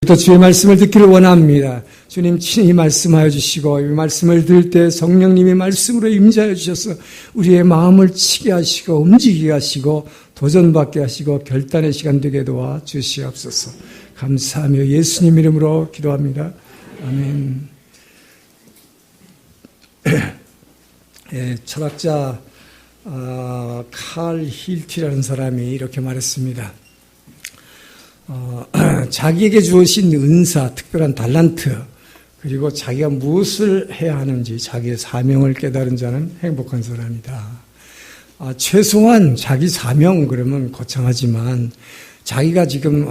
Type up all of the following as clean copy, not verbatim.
또 주의 말씀을 듣기를 원합니다. 주님 친히 말씀하여 주시고 이 말씀을 들을 때 성령님이 말씀으로 임재하여 주셔서 우리의 마음을 치게 하시고 움직이게 하시고 도전받게 하시고 결단의 시간 되게 도와 주시옵소서. 감사하며 예수님 이름으로 기도합니다. 아멘. 철학자 칼 힐티라는 사람이 이렇게 말했습니다. 자기에게 주어진 은사, 특별한 달란트, 그리고 자기가 무엇을 해야 하는지 자기의 사명을 깨달은 자는 행복한 사람이다. 최소한 자기 사명 그러면 거창하지만 자기가 지금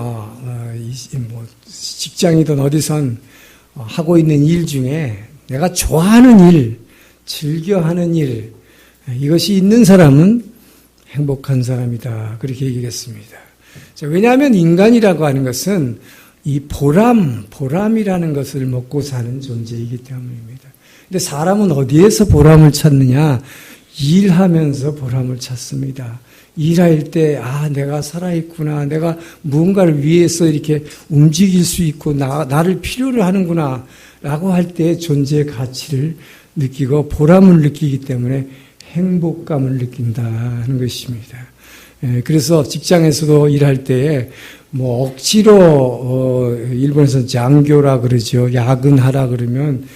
직장이든 어디선 하고 있는 일 중에 내가 좋아하는 일, 즐겨하는 일, 이것이 있는 사람은 행복한 사람이다. 그렇게 얘기했습니다. 왜냐하면 인간이라고 하는 것은 이 보람이라는 것을 먹고 사는 존재이기 때문입니다. 근데 사람은 어디에서 보람을 찾느냐? 일하면서 보람을 찾습니다. 일할 때, 내가 살아있구나. 내가 무언가를 위해서 이렇게 움직일 수 있고, 나를 필요로 하는구나. 라고 할 때 존재의 가치를 느끼고 보람을 느끼기 때문에 행복감을 느낀다 하는 것입니다. 그래서 직장에서도 일할 때 억지로 일본에서 장교라 그러죠. 야근하라 그러면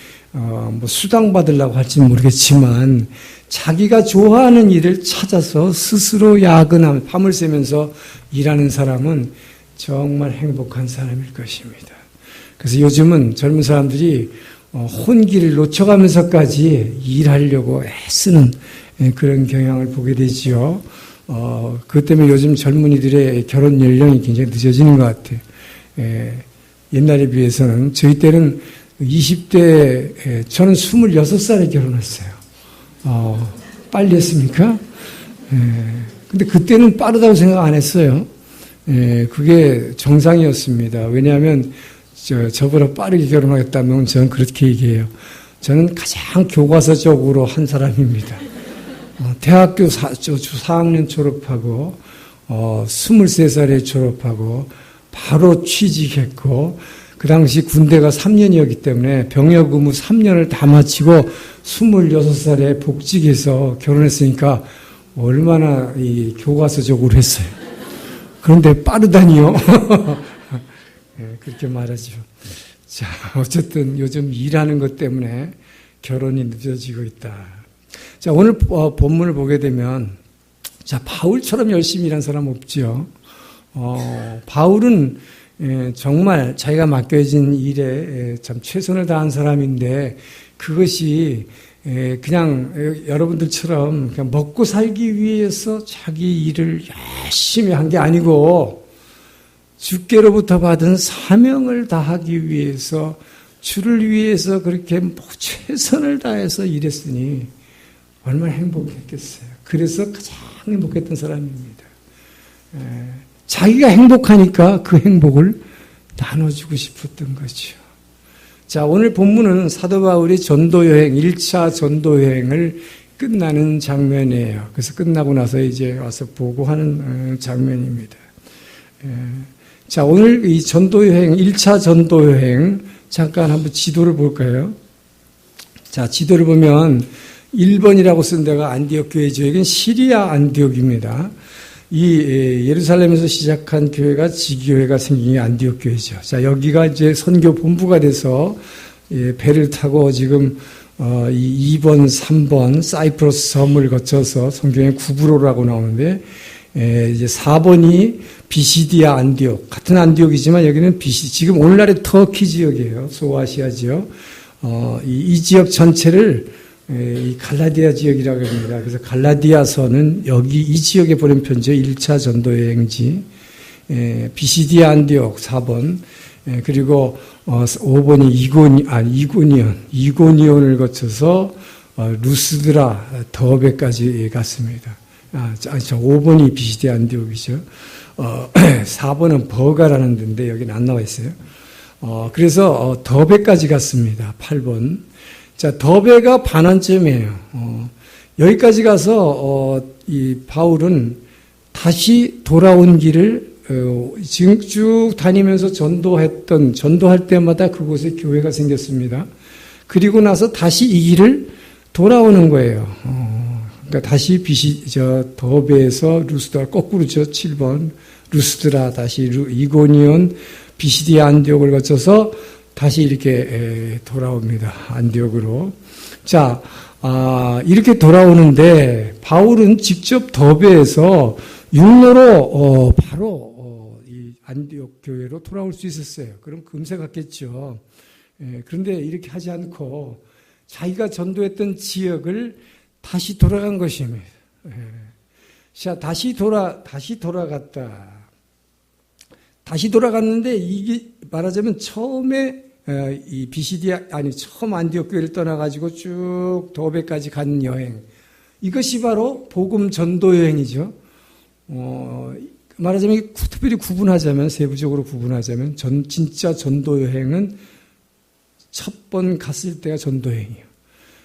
수당 받으려고 할지는 모르겠지만 자기가 좋아하는 일을 찾아서 스스로 야근하며 밤을 새면서 일하는 사람은 정말 행복한 사람일 것입니다. 그래서 요즘은 젊은 사람들이 혼기를 놓쳐가면서까지 일하려고 애쓰는 그런 경향을 보게 되지요. 그것 때문에 요즘 젊은이들의 결혼 연령이 굉장히 늦어지는 것 같아요. 옛날에 비해서는 저희 때는 20대, 저는 26살에 결혼했어요. 빨리 했습니까? 근데 그때는 빠르다고 생각 안 했어요. 그게 정상이었습니다. 왜냐하면 저보다 빠르게 결혼하겠다면 저는 그렇게 얘기해요. 저는 가장 교과서적으로 한 사람입니다. 대학교 4학년 졸업하고 23살에 졸업하고 바로 취직했고 그 당시 군대가 3년이었기 때문에 병역 의무 3년을 다 마치고 26살에 복직해서 결혼했으니까 얼마나 이 교과서적으로 했어요. 그런데 빠르다니요. 그렇게 말하죠. 자, 어쨌든 요즘 일하는 것 때문에 결혼이 늦어지고 있다. 자, 오늘 본문을 보게 되면, 바울처럼 열심히 일한 사람 없죠. 바울은 정말 자기가 맡겨진 일에 참 최선을 다한 사람인데, 그것이 그냥 여러분들처럼 그냥 먹고 살기 위해서 자기 일을 열심히 한 게 아니고, 주께로부터 받은 사명을 다하기 위해서, 주를 위해서 그렇게 최선을 다해서 일했으니, 얼마나 행복했겠어요. 그래서 가장 행복했던 사람입니다. 자기가 행복하니까 그 행복을 나눠주고 싶었던 거죠. 자, 오늘 본문은 사도 바울의 전도여행, 1차 전도여행을 끝나는 장면이에요. 그래서 끝나고 나서 이제 와서 보고하는 장면입니다. 자, 오늘 이 전도여행, 1차 전도여행, 잠깐 한번 지도를 볼까요? 자, 지도를 보면 1번이라고 쓴 데가 안디옥 교회죠. 여기는 시리아 안디옥입니다. 이 예루살렘에서 시작한 교회가 지교회가 생긴 게 안디옥 교회죠. 자, 여기가 이제 선교 본부가 돼서 배를 타고 지금 이 2번, 3번 사이프러스 섬을 거쳐서 성경에 구브로라고 나오는데 이제 4번이 비시디아 안디옥, 같은 안디옥이지만 여기는 지금 오늘날의 터키 지역이에요. 소아시아지역. 이 지역 전체를 이 갈라디아 지역이라고 합니다. 그래서 갈라디아서는 여기 이 지역에 보낸 편지죠. 1차 전도여행지. 비시디아 안디옥 4번. 그리고 5번이 이고니온을 거쳐서 루스드라 더베까지 갔습니다. 5번이 비시디아 안디옥이죠. 4번은 버가라는 데인데 여기는 안 나와 있어요. 그래서 더베까지 갔습니다. 8번. 자, 더베가 반환점이에요. 여기까지 가서 이 바울은 다시 돌아온 길을 지금 쭉 다니면서 전도할 때마다 그곳에 교회가 생겼습니다. 그리고 나서 다시 이 길을 돌아오는 거예요. 그러니까 다시 더베에서 루스드라, 거꾸로죠. 7번. 루스드라, 다시 이고니온, 비시디아 안디옥을 거쳐서 다시 이렇게 돌아옵니다. 안디옥으로. 자, 이렇게 돌아오는데, 바울은 직접 더베에서 육로로, 바로, 이 안디옥 교회로 돌아올 수 있었어요. 그럼 금세 갔겠죠. 그런데 이렇게 하지 않고, 자기가 전도했던 지역을 다시 돌아간 것입니다. 자, 다시 돌아갔다. 다시 돌아갔는데, 이게 말하자면 처음에 이 처음 안디옥 교회를 떠나가지고 쭉 더베까지 간 여행. 이것이 바로 복음 전도 여행이죠. 말하자면 특별히 세부적으로 구분하자면 진짜 전도 여행은 첫 번 갔을 때가 전도 여행이에요.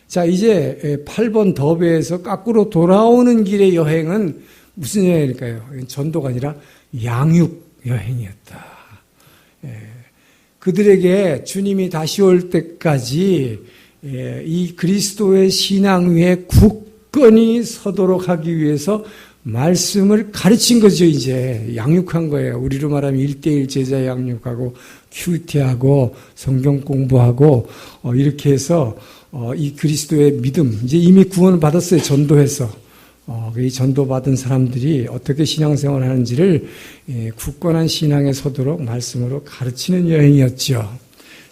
자, 이제 8번 더베에서 거꾸로 돌아오는 길의 여행은 무슨 여행일까요? 전도가 아니라 양육 여행이었다. 그들에게 주님이 다시 올 때까지 이 그리스도의 신앙 위에 굳건히 서도록 하기 위해서 말씀을 가르친 거죠. 이제 양육한 거예요. 우리로 말하면 1:1 제자 양육하고 큐티하고 성경 공부하고 이렇게 해서 이 그리스도의 믿음, 이제 이미 구원을 받았어요. 전도해서. 이 전도받은 사람들이 어떻게 신앙생활을 하는지를 굳건한 신앙에 서도록 말씀으로 가르치는 여행이었죠.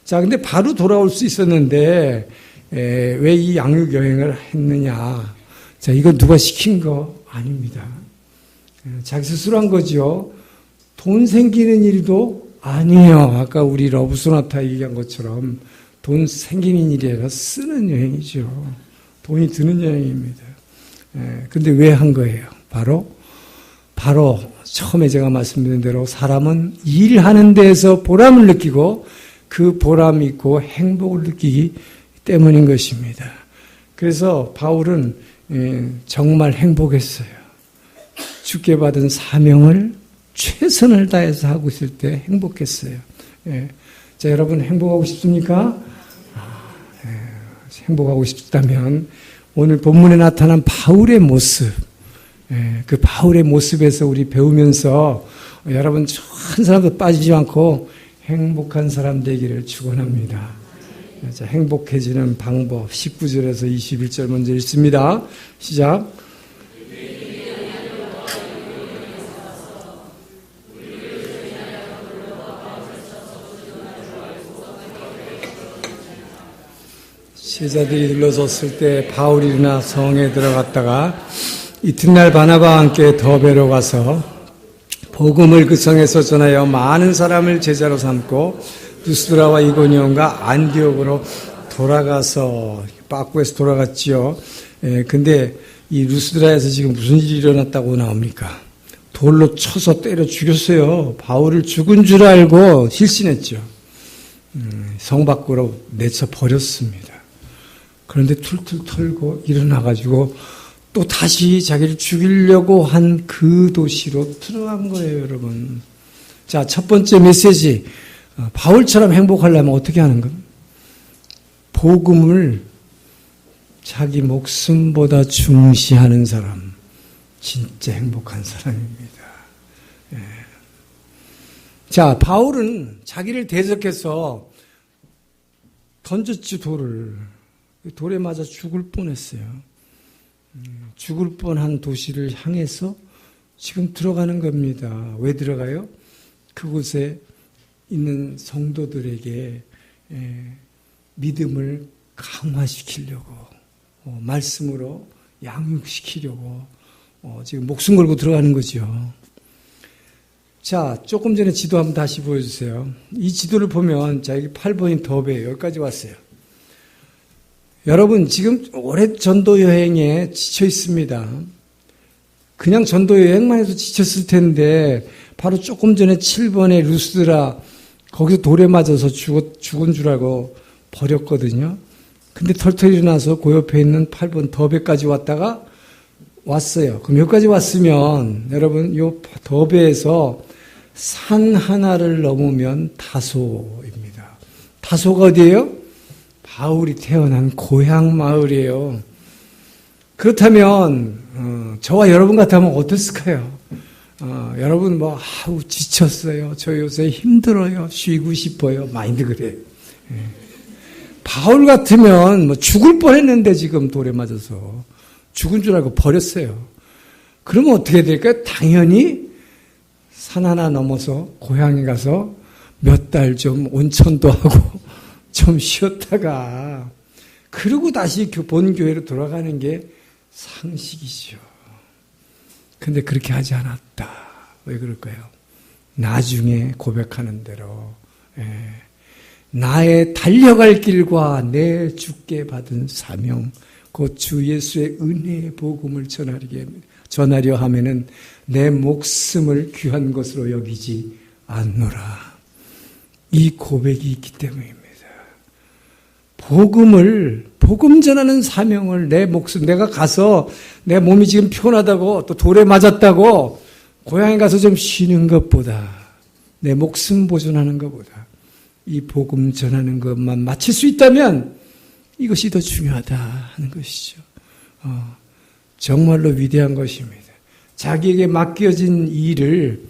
자, 근데 바로 돌아올 수 있었는데 왜 이 양육 여행을 했느냐? 자, 이거 누가 시킨 거 아닙니다. 자기 스스로 한 거죠. 돈 생기는 일도 아니에요. 아까 우리 러브소나타 얘기한 것처럼 돈 생기는 일이 아니라 쓰는 여행이죠. 돈이 드는 여행입니다. 근데 왜 한 거예요? 바로 처음에 제가 말씀드린 대로 사람은 일하는 데에서 보람을 느끼고 그 보람 있고 행복을 느끼기 때문인 것입니다. 그래서 바울은 정말 행복했어요. 주께 받은 사명을 최선을 다해서 하고 있을 때 행복했어요. 자, 여러분 행복하고 싶습니까? 행복하고 싶다면 오늘 본문에 나타난 바울의 모습, 그 바울의 모습에서 우리 배우면서 여러분 한 사람도 빠지지 않고 행복한 사람 되기를 축원합니다. 자, 행복해지는 방법 19절에서 21절 먼저 읽습니다. 시작. 제자들이 둘러섰을 때 바울이 일어나 성에 들어갔다가 이튿날 바나바와 함께 더베로 가서 복음을 그 성에서 전하여 많은 사람을 제자로 삼고 루스드라와 이고니온과 안디옥으로 돌아가서 빠꾸에서 돌아갔지요. 근데 이 루스드라에서 지금 무슨 일이 일어났다고 나옵니까? 돌로 쳐서 때려 죽였어요. 바울을 죽은 줄 알고 실신했죠. 성 밖으로 내쳐 버렸습니다. 그런데 툴툴 털고 일어나가지고 또 다시 자기를 죽이려고 한 그 도시로 들어간 거예요, 여러분. 자, 첫 번째 메시지. 바울처럼 행복하려면 어떻게 하는 것? 복음을 자기 목숨보다 중시하는 사람. 진짜 행복한 사람입니다. 예. 자, 바울은 자기를 대적해서 던졌지, 돌을. 돌에 맞아 죽을 뻔했어요. 죽을 뻔한 도시를 향해서 지금 들어가는 겁니다. 왜 들어가요? 그곳에 있는 성도들에게 믿음을 강화시키려고, 말씀으로 양육시키려고 지금 목숨 걸고 들어가는 거죠. 자, 조금 전에 지도 한번 다시 보여주세요. 이 지도를 보면 자, 여기 8번인 더베 여기까지 왔어요. 여러분 지금 오래 전도 여행에 지쳐 있습니다. 그냥 전도 여행만 해도 지쳤을 텐데 바로 조금 전에 7번의 루스드라 거기서 돌에 맞아서 죽은 줄 알고 버렸거든요. 근데 털털 일어나서 그 옆에 있는 8번 더베까지 왔다가 왔어요. 그럼 여기까지 왔으면 여러분 요 더베에서 산 하나를 넘으면 다소입니다. 다소가 어디예요? 바울이 태어난 고향 마을이에요. 그렇다면 저와 여러분 같으면 어땠을까요? 여러분 지쳤어요. 저 요새 힘들어요. 쉬고 싶어요. 마인드 그래. 바울 같으면 죽을 뻔했는데 지금 돌에 맞아서 죽은 줄 알고 버렸어요. 그러면 어떻게 될까요? 당연히 산 하나 넘어서 고향에 가서 몇 달 좀 온천도 하고 좀 쉬었다가 그러고 다시 본교회로 돌아가는 게 상식이죠. 근데 그렇게 하지 않았다. 왜 그럴까요? 나중에 고백하는 대로 나의 달려갈 길과 내 주께 받은 사명 곧 주 예수의 은혜의 복음을 전하려 하면은 내 목숨을 귀한 것으로 여기지 않노라. 이 고백이 있기 때문입니다. 복음 전하는 사명을 내가 가서 내 몸이 지금 피곤하다고 또 돌에 맞았다고 고향에 가서 좀 쉬는 것보다 내 목숨 보존하는 것보다 이 복음 전하는 것만 마칠 수 있다면 이것이 더 중요하다 하는 것이죠. 정말로 위대한 것입니다. 자기에게 맡겨진 일을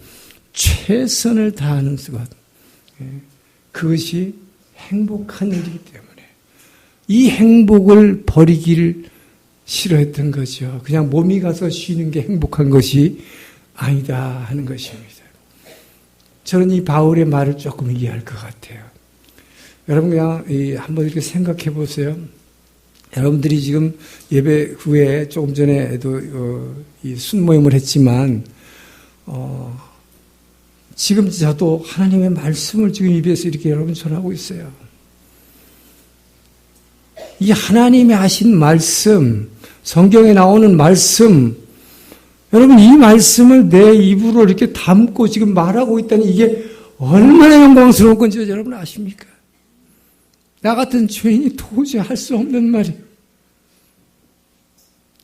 최선을 다하는 것. 그것이 행복한 일이기 때문에 이 행복을 버리기를 싫어했던 거죠. 그냥 몸이 가서 쉬는 게 행복한 것이 아니다 하는 것입니다. 저는 이 바울의 말을 조금 이해할 것 같아요. 여러분 그냥 한번 이렇게 생각해 보세요. 여러분들이 지금 예배 후에 조금 전에도 이 순모임을 했지만 지금 저도 하나님의 말씀을 지금 입에서 이렇게 여러분 전하고 있어요. 이 하나님이 하신 말씀, 성경에 나오는 말씀, 여러분 이 말씀을 내 입으로 이렇게 담고 지금 말하고 있다니 이게 얼마나 영광스러운 건지 여러분 아십니까? 나 같은 죄인이 도저히 할 수 없는 말이에요.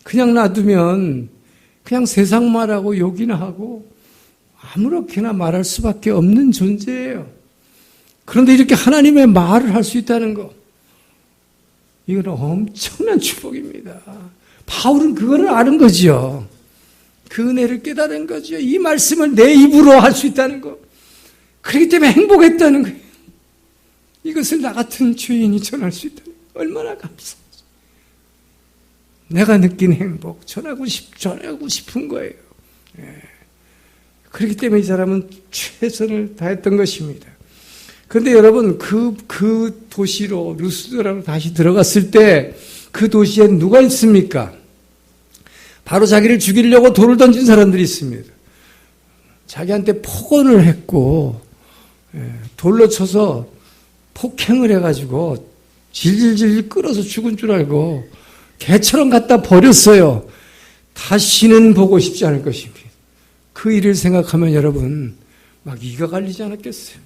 그냥 놔두면 그냥 세상 말하고 욕이나 하고 아무렇게나 말할 수밖에 없는 존재예요. 그런데 이렇게 하나님의 말을 할 수 있다는 거, 이건 엄청난 축복입니다. 바울은 그거를 아는 거죠. 그 은혜를 깨달은 거죠. 이 말씀을 내 입으로 할 수 있다는 거. 그렇기 때문에 행복했다는 거예요. 이것을 나 같은 죄인이 전할 수 있다는 거. 얼마나 감사하죠. 내가 느낀 행복, 전하고 싶은 거예요. 그렇기 때문에 이 사람은 최선을 다했던 것입니다. 그런데 여러분 그 도시로 루스드라로 다시 들어갔을 때 그 도시에 누가 있습니까? 바로 자기를 죽이려고 돌을 던진 사람들이 있습니다. 자기한테 폭언을 했고 돌로 쳐서 폭행을 해가지고 질질질 끌어서 죽은 줄 알고 개처럼 갖다 버렸어요. 다시는 보고 싶지 않을 것입니다. 그 일을 생각하면 여러분 막 이가 갈리지 않았겠어요.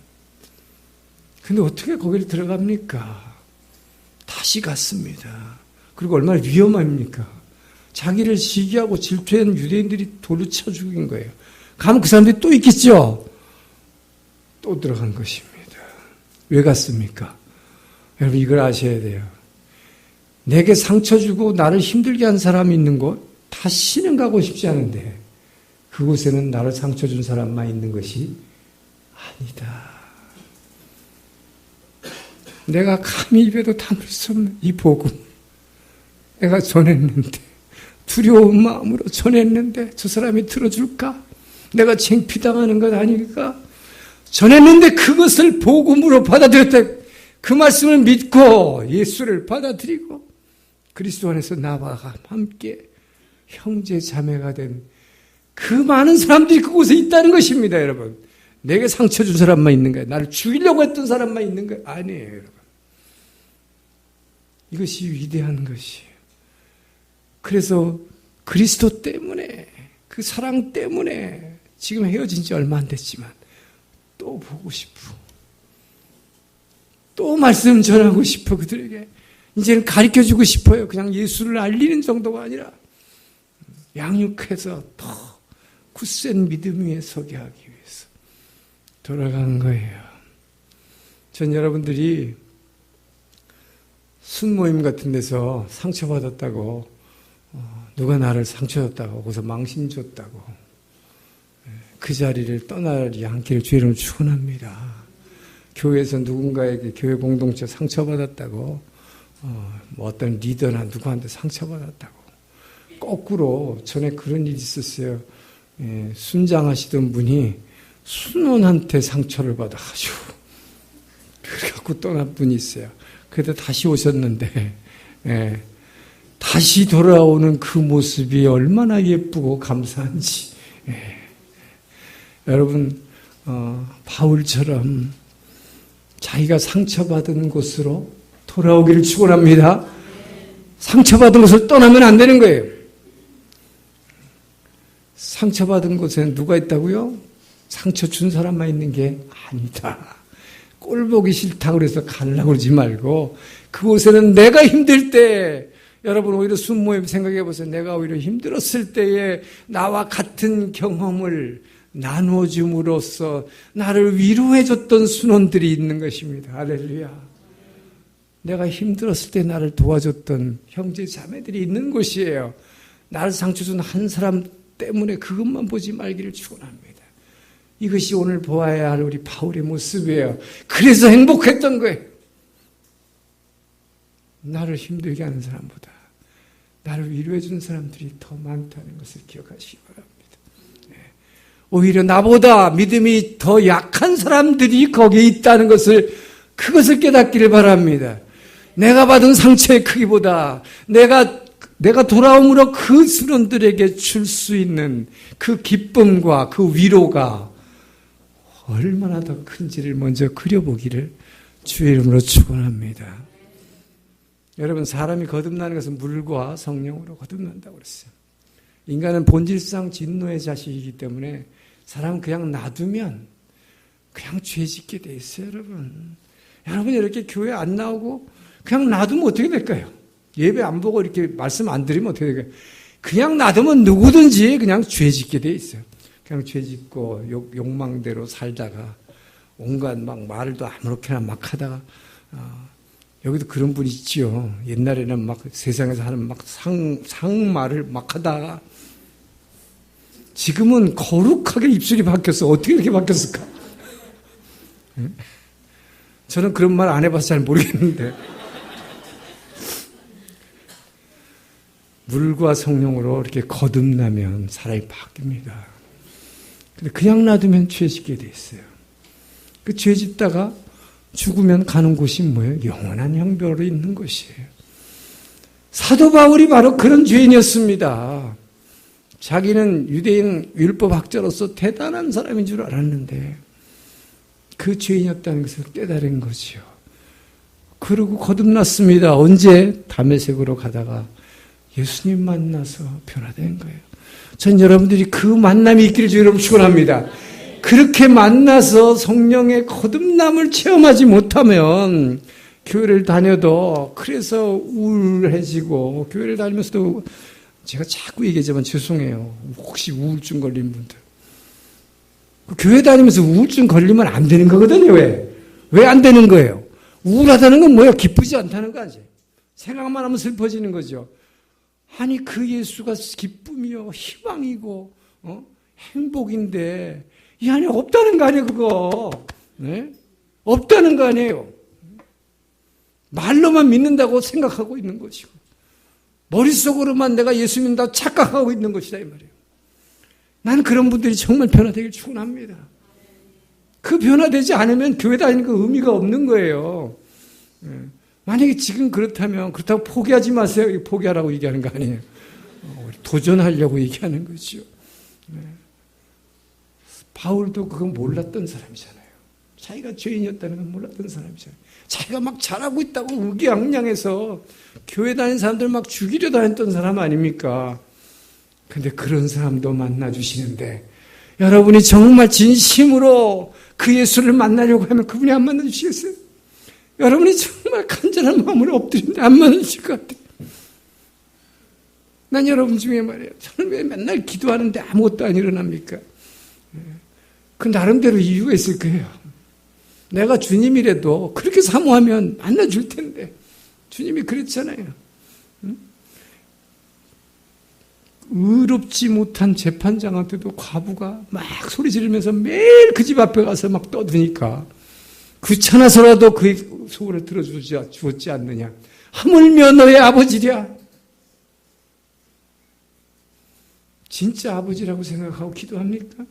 근데 어떻게 거기를 들어갑니까? 다시 갔습니다. 그리고 얼마나 위험합니까? 자기를 시기하고 질투한 유대인들이 돌로 쳐 죽인 거예요. 가면 그 사람들이 또 있겠죠? 또 들어간 것입니다. 왜 갔습니까? 여러분 이걸 아셔야 돼요. 내게 상처 주고 나를 힘들게 한 사람이 있는 곳 다시는 가고 싶지 않은데 그곳에는 나를 상처 준 사람만 있는 것이 아니다. 내가 감히 입에도 담을 수 없는 이 복음 내가 전했는데 두려운 마음으로 전했는데 저 사람이 들어줄까? 내가 창피당하는 것 아닐까? 전했는데 그것을 복음으로 받아들였다. 그 말씀을 믿고 예수를 받아들이고 그리스도 안에서 나와 함께 형제 자매가 된 그 많은 사람들이 그곳에 있다는 것입니다. 여러분 내게 상처 준 사람만 있는 거예요. 나를 죽이려고 했던 사람만 있는 거예요. 아니에요. 여러분 이것이 위대한 것이에요. 그래서 그리스도 때문에 그 사랑 때문에 지금 헤어진 지 얼마 안 됐지만 또 보고 싶어. 또 말씀 전하고 싶어. 그들에게 이제는 가르쳐주고 싶어요. 그냥 예수를 알리는 정도가 아니라 양육해서 더 굳센 믿음 위에 서게 하기 위해서 돌아간 거예요. 전 여러분들이 순모임 같은 데서 상처받았다고, 누가 나를 상처줬다고, 거기서 망신 줬다고, 그 자리를 떠나지 않기를 주의 이름으로 축원합니다. 교회에서 누군가에게 교회 공동체 상처받았다고, 뭐 어떤 리더나 누구한테 상처받았다고. 거꾸로 전에 그런 일이 있었어요. 순장하시던 분이 순원한테 상처를 받아가지고 그래갖고 떠난 분이 있어요. 그래도 다시 오셨는데 다시 돌아오는 그 모습이 얼마나 예쁘고 감사한지. 여러분 바울처럼 자기가 상처받은 곳으로 돌아오기를 축원합니다. 상처받은 곳을 떠나면 안 되는 거예요. 상처받은 곳에는 누가 있다고요? 상처 준 사람만 있는 게 아니다. 꼴 보기 싫다고 그래서 가려고 그러지 말고 그곳에는 내가 힘들 때 여러분 오히려 순모임 생각해 보세요. 내가 오히려 힘들었을 때에 나와 같은 경험을 나누어줌으로써 나를 위로해줬던 순원들이 있는 것입니다. 할렐루야. 내가 힘들었을 때 나를 도와줬던 형제 자매들이 있는 곳이에요. 나를 상처 준 한 사람 때문에 그것만 보지 말기를 축원합니다. 이것이 오늘 보아야 할 우리 바울의 모습이에요. 그래서 행복했던 거예요. 나를 힘들게 하는 사람보다 나를 위로해 주는 사람들이 더 많다는 것을 기억하시기 바랍니다. 오히려 나보다 믿음이 더 약한 사람들이 거기에 있다는 것을 그것을 깨닫기를 바랍니다. 내가 받은 상처의 크기보다 내가 돌아옴으로 그 순원들에게 줄 수 있는 그 기쁨과 그 위로가 얼마나 더 큰지를 먼저 그려보기를 주의 이름으로 축원합니다. 여러분 사람이 거듭나는 것은 물과 성령으로 거듭난다고 그랬어요. 인간은 본질상 진노의 자식이기 때문에 사람은 그냥 놔두면 그냥 죄 짓게 돼 있어요. 여러분이 이렇게 교회 안 나오고 그냥 놔두면 어떻게 될까요? 예배 안 보고 이렇게 말씀 안 드리면 어떻게 될까요? 그냥 놔두면 누구든지 그냥 죄 짓게 돼 있어요. 그냥 죄 짓고 욕망대로 살다가 온갖 막 말도 아무렇게나 막 하다가 여기도 그런 분이 있지요. 옛날에는 막 세상에서 하는 막 상말을 막 하다가 지금은 거룩하게 입술이 바뀌었어. 어떻게 이렇게 바뀌었을까? 저는 그런 말 안 해봐서 잘 모르겠는데 물과 성령으로 이렇게 거듭나면 사람이 바뀝니다. 근데 그냥 놔두면 죄 짓게 돼 있어요. 그 죄 짓다가 죽으면 가는 곳이 뭐예요? 영원한 형벌로 있는 곳이에요. 사도 바울이 바로 그런 죄인이었습니다. 자기는 유대인 율법학자로서 대단한 사람인 줄 알았는데 그 죄인이었다는 것을 깨달은 거죠. 그리고 거듭났습니다. 언제? 다메섹으로 가다가 예수님 만나서 변화된 거예요. 전 여러분들이 그 만남이 있기를 주의 이름으로 축원합니다. 그렇게 만나서 성령의 거듭남을 체험하지 못하면 교회를 다녀도 그래서 우울해지고 교회를 다니면서도 제가 자꾸 얘기하지만 죄송해요. 혹시 우울증 걸린 분들. 교회 다니면서 우울증 걸리면 안 되는 거거든요. 왜 안 되는 거예요? 우울하다는 건 뭐예요? 기쁘지 않다는 거지. 생각만 하면 슬퍼지는 거죠. 아니 그 예수가 기쁨이요 희망이고 행복인데 이 안에 없다는 거 아니에요 그거. 네? 없다는 거 아니에요. 말로만 믿는다고 생각하고 있는 것이고 머릿속으로만 내가 예수 믿는다고 착각하고 있는 것이다 이 말이에요. 나는 그런 분들이 정말 변화되길 축원합니다. 그 변화되지 않으면 교회 다니는 거 의미가 없는 거예요. 만약에 지금 그렇다고 포기하지 마세요. 포기하라고 얘기하는 거 아니에요. 도전하려고 얘기하는 거죠. 바울도 그건 몰랐던 사람이잖아요. 자기가 죄인이었다는 건 몰랐던 사람이잖아요. 자기가 막 잘하고 있다고 의기양양해서 교회 다니는 사람들 막 죽이려 다녔던 사람 아닙니까? 근데 그런 사람도 만나주시는데 여러분이 정말 진심으로 그 예수를 만나려고 하면 그분이 안 만나주시겠어요? 여러분이 정말 간절한 마음으로 엎드리는데 안 만나주실 것 같아요. 난 여러분 중에 말이에요. 저는 왜 맨날 기도하는데 아무것도 안 일어납니까? 그 나름대로 이유가 있을 거예요. 내가 주님이라도 그렇게 사모하면 만나줄 텐데. 주님이 그랬잖아요. 의롭지 못한 재판장한테도 과부가 막 소리 지르면서 매일 그 집 앞에 가서 막 떠드니까 귀찮아서라도 그 소원을 들어주었지 않느냐. 하물며 너의 아버지랴. 진짜 아버지라고 생각하고 기도합니까?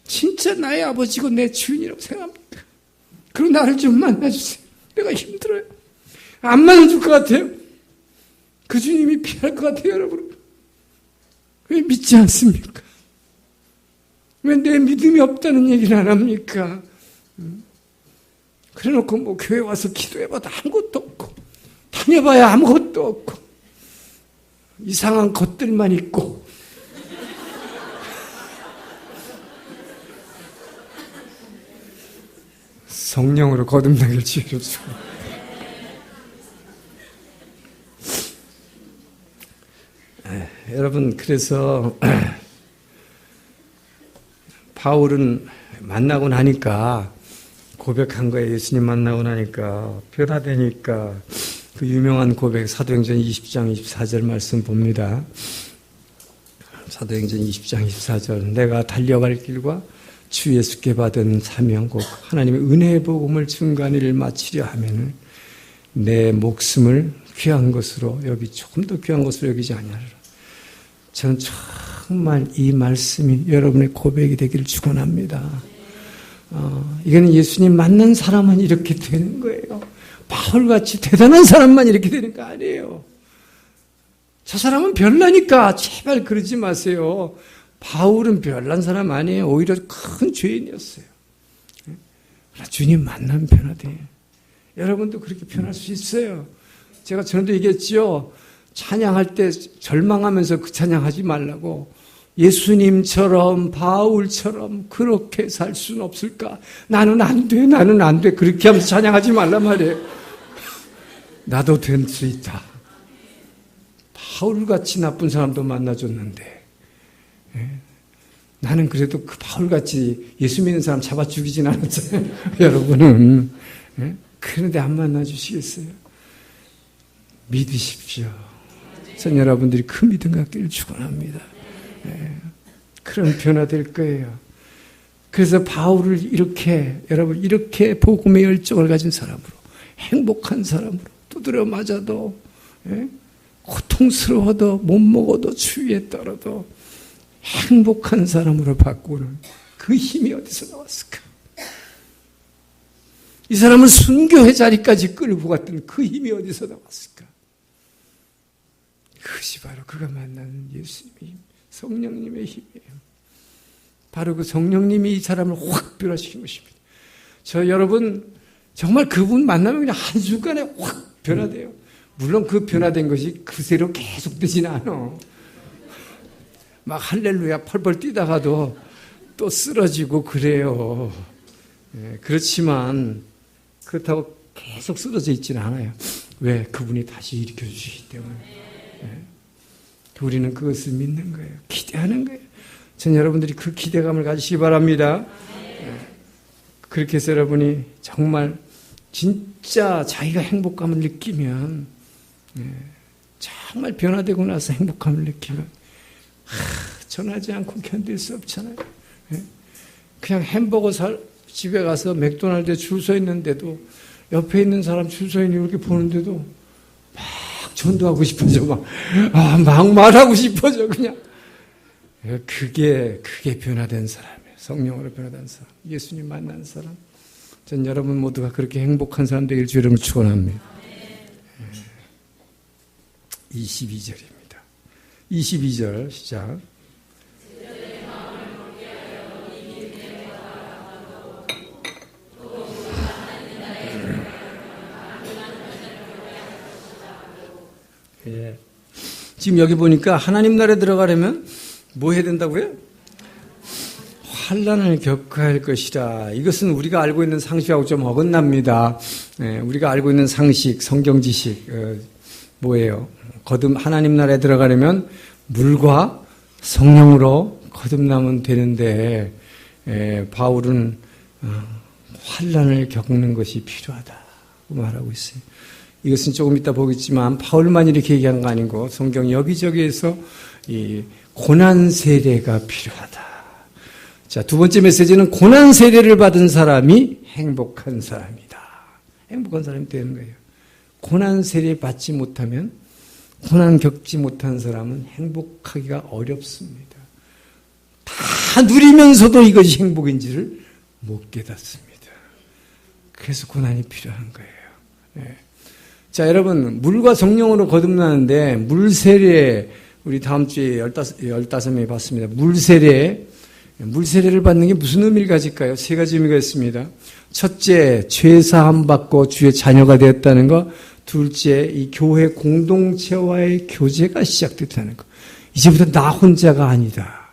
진짜 나의 아버지고 내 주인이라고 생각합니까? 그리고 나를 좀 만나주세요. 내가 힘들어요. 안 만나줄 것 같아요. 그 주님이 피할 것 같아요, 여러분. 왜 믿지 않습니까? 왜 내 믿음이 없다는 얘기를 안 합니까? 그래 놓고 뭐 교회 와서 기도해봐도 아무것도 없고, 다녀봐야 아무것도 없고, 이상한 것들만 있고, 성령으로 거듭나길 지혜롭소서. 여러분, 그래서 바울은 만나고 나니까 고백한 거예요. 예수님 만나고 나니까 변화되니까. 그 유명한 고백 사도행전 20장 24절 말씀 봅니다. 사도행전 20장 24절 내가 달려갈 길과 주 예수께 받은 사명 곧 하나님의 은혜의 복음을 증거하는 일을 마치려 하면은 내 목숨을 귀한 것으로 조금 더 귀한 것으로 여기지 아니하리라. 저는 정말 이 말씀이 여러분의 고백이 되기를 축원합니다. 이거는 예수님 만난 사람만 이렇게 되는 거예요. 바울같이 대단한 사람만 이렇게 되는 거 아니에요. 저 사람은 별나니까 제발 그러지 마세요. 바울은 별난 사람 아니에요. 오히려 큰 죄인이었어요. 주님 만나면 변화돼요. 여러분도 그렇게 변할 수 있어요. 제가 전에도 얘기했지요. 찬양할 때 절망하면서 그 찬양하지 말라고. 예수님처럼 바울처럼 그렇게 살 수는 없을까? 나는 안 돼, 나는 안 돼. 그렇게 하면서 찬양하지 말란 말이에요. 나도 될 수 있다. 바울같이 나쁜 사람도 만나줬는데 나는 그래도 그 바울같이 예수 믿는 사람 잡아 죽이진 않았잖아요. 여러분은. 그런데 안 만나주시겠어요? 믿으십시오. 전 여러분들이 그 믿음 갖기를 축원합니다. 그런 변화될 거예요. 그래서 바울을 여러분 이렇게 복음의 열정을 가진 사람으로, 행복한 사람으로, 두드려 맞아도 고통스러워도 못 먹어도 추위에 떨어도 행복한 사람으로 바꾸는 그 힘이 어디서 나왔을까? 이 사람을 순교회 자리까지 끌고 갔던 그 힘이 어디서 나왔을까? 그것이 바로 그가 만나는 예수님의 힘, 성령님의 힘이에요. 바로 그 성령님이 이 사람을 확 변화시킨 것입니다. 여러분 정말 그분 만나면 그냥 한순간에 확 변화돼요. 물론 그 변화된 것이 그대로 계속되지는 않아. 막 할렐루야 펄펄 뛰다가도 또 쓰러지고 그래요. 그렇지만 그렇다고 계속 쓰러져 있지는 않아요. 왜? 그분이 다시 일으켜 주시기 때문에. 우리는 그것을 믿는 거예요. 기대하는 거예요. 전 여러분들이 그 기대감을 가지시기 바랍니다. 그렇게 해서 여러분이 정말 진짜 자기가 행복감을 느끼면 정말 변화되고 나서 행복감을 느끼면 전하지 않고 견딜 수 없잖아요. 그냥 햄버거 집에 가서 맥도날드에 줄 서 있는데도 옆에 있는 사람 줄 서 있는 이렇게 보는데도 막 전도하고 싶어져. 막 말하고 싶어져 그냥. 그게 변화된 사람이에요. 성령으로 변화된 사람. 예수님 만난 사람. 전 여러분 모두가 그렇게 행복한 사람 되길 주님을 축원합니다. 22절입니다. 22절 시작. 지금 여기 보니까 하나님 나라에 들어가려면 뭐 해야 된다고요? 환난을 겪어야 할 것이라. 이것은 우리가 알고 있는 상식하고 좀 어긋납니다. 우리가 알고 있는 상식, 성경 지식 뭐예요? 하나님 나라에 들어가려면 물과 성령으로 거듭나면 되는데 바울은 환난을 겪는 것이 필요하다고 말하고 있어요. 이것은 조금 이따 보겠지만 바울만 이렇게 얘기한 거 아니고 성경 여기저기에서 이 고난 세례가 필요하다. 자, 두 번째 메시지는 고난 세례를 받은 사람이 행복한 사람이다. 행복한 사람이 되는 거예요. 고난 세례 받지 못하면, 고난 겪지 못한 사람은 행복하기가 어렵습니다. 다 누리면서도 이것이 행복인지를 못 깨닫습니다. 그래서 고난이 필요한 거예요. 네. 자, 여러분, 물과 성령으로 거듭나는데 물세례, 우리 다음 주에 15명이 봤습니다. 물세례를 받는 게 무슨 의미를 가질까요? 세 가지 의미가 있습니다. 첫째, 죄사함 받고 주의 자녀가 되었다는 것. 둘째, 이 교회 공동체와의 교제가 시작됐다는 것. 이제부터 나 혼자가 아니다.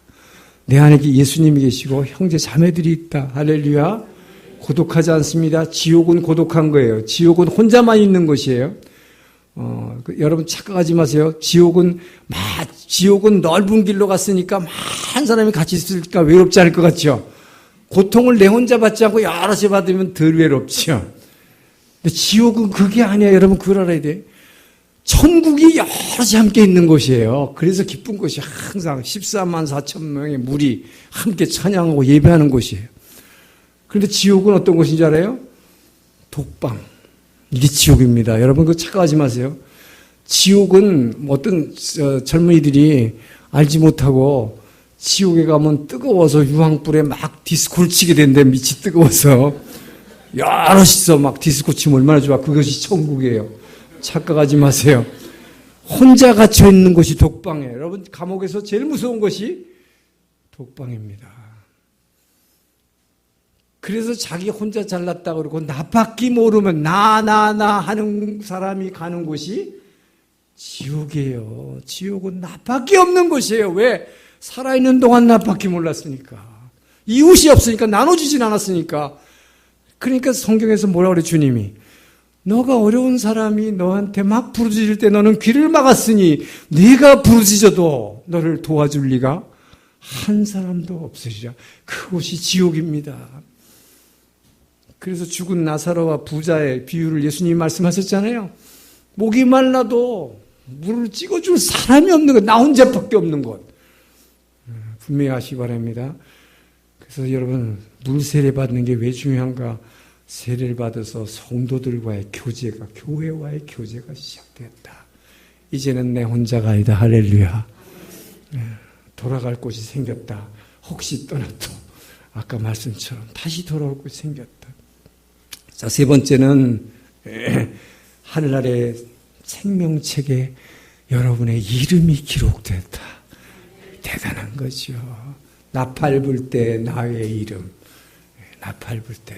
내 안에 예수님이 계시고 형제 자매들이 있다. 할렐루야. 고독하지 않습니다. 지옥은 고독한 거예요. 지옥은 혼자만 있는 곳이에요. 여러분 착각하지 마세요. 지옥은 넓은 길로 갔으니까 많은 사람이 같이 있으니까 외롭지 않을 것 같죠. 고통을 내 혼자 받지 않고 여럿이 받으면 덜 외롭죠. 근데 지옥은 그게 아니에요. 여러분 그걸 알아야 돼. 천국이 여럿이 함께 있는 곳이에요. 그래서 기쁜 곳이 항상 14만 4천 명의 무리 함께 찬양하고 예배하는 곳이에요. 그런데 지옥은 어떤 곳인지 알아요? 독방. 이게 지옥입니다. 여러분 그거 착각하지 마세요. 지옥은 어떤 젊은이들이 알지 못하고 지옥에 가면 뜨거워서 유황불에 막 디스코를 치게 된대. 밑이 뜨거워서 여럿이서 막 디스코 치면 얼마나 좋아. 그것이 천국이에요. 착각하지 마세요. 혼자 갇혀 있는 곳이 독방이에요. 여러분 감옥에서 제일 무서운 것이 독방입니다. 그래서 자기 혼자 잘났다 그러고 나밖에 모르면 나 하는 사람이 가는 곳이 지옥이에요. 지옥은 나밖에 없는 곳이에요. 왜? 살아있는 동안 나밖에 몰랐으니까. 이웃이 없으니까 나눠주진 않았으니까. 그러니까 성경에서 뭐라고 그래 주님이. 너가 어려운 사람이 너한테 막 부르짖을 때 너는 귀를 막았으니 네가 부르짖어도 너를 도와줄 리가 한 사람도 없으리라. 그곳이 지옥입니다. 그래서 죽은 나사로와 부자의 비유를 예수님이 말씀하셨잖아요. 목이 말라도 물을 찍어줄 사람이 없는 것, 나 혼자밖에 없는 것. 분명히 아시기 바랍니다. 그래서 여러분 물 세례 받는 게 왜 중요한가? 세례를 받아서 성도들과의 교제가, 교회와의 교제가 시작됐다. 이제는 내 혼자가 아니다. 할렐루야. 돌아갈 곳이 생겼다. 혹시 떠나도 아까 말씀처럼 다시 돌아올 곳이 생겼다. 자, 세 번째는 하늘나라의 생명책에 여러분의 이름이 기록됐다. 대단한 거죠. 나팔불 때 나의 이름. 나팔불 때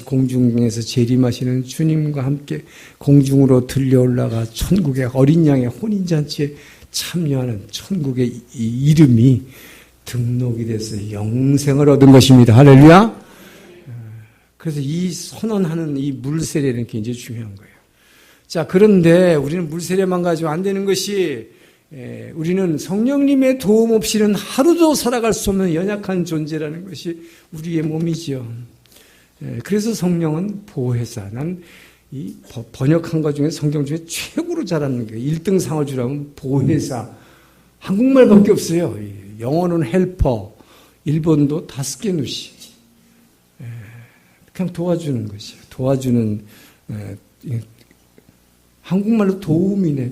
공중에서 재림하시는 주님과 함께 공중으로 들려 올라가 천국의 어린 양의 혼인잔치에 참여하는 천국의 이 이름이 등록이 돼서 영생을 얻은 것입니다. 할렐루야. 그래서 이 선언하는 이 물세례는 굉장히 중요한 거예요. 자, 그런데 우리는 물세례만 가지고 안 되는 것이 우리는 성령님의 도움 없이는 하루도 살아갈 수 없는 연약한 존재라는 것이 우리의 몸이죠. 그래서 성령은 보혜사. 난 이 번역한 것 중에 성경 중에 최고로 잘하는 게 1등 상을 주라면 보혜사. 한국말밖에 없어요. 영어는 헬퍼, 일본도 다스케누시. 그냥 도와주는 것이에요. 도와주는 한국말로 도움이네.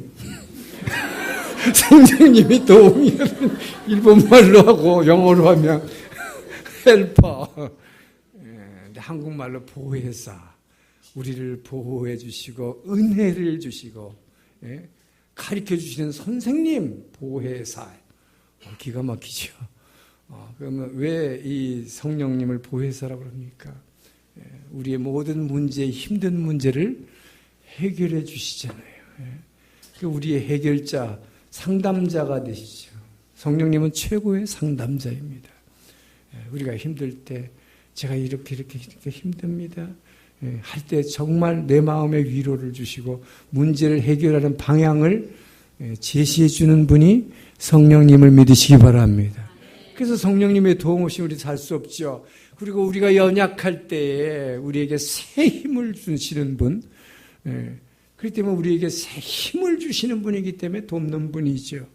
성령님이 도움이면 일본말로 하고 영어로 하면 헬퍼. 근데 한국말로 보혜사. 우리를 보호해 주시고 은혜를 주시고 가르쳐 주시는 선생님 보혜사. 기가 막히죠. 그러면 왜 이 성령님을 보혜사라고 합니까? 우리의 모든 문제, 힘든 문제를 해결해 주시잖아요. 우리의 해결자, 상담자가 되시죠. 성령님은 최고의 상담자입니다. 우리가 힘들 때 제가 이렇게 힘듭니다. 할 때 정말 내 마음에 위로를 주시고 문제를 해결하는 방향을 제시해 주는 분이 성령님을 믿으시기 바랍니다. 그래서 성령님의 도움 없이 우리 살 수 없죠. 그리고 우리가 연약할 때에 우리에게 새 힘을 주시는 분, 그렇기 때문에 우리에게 새 힘을 주시는 분이기 때문에 돕는 분이죠.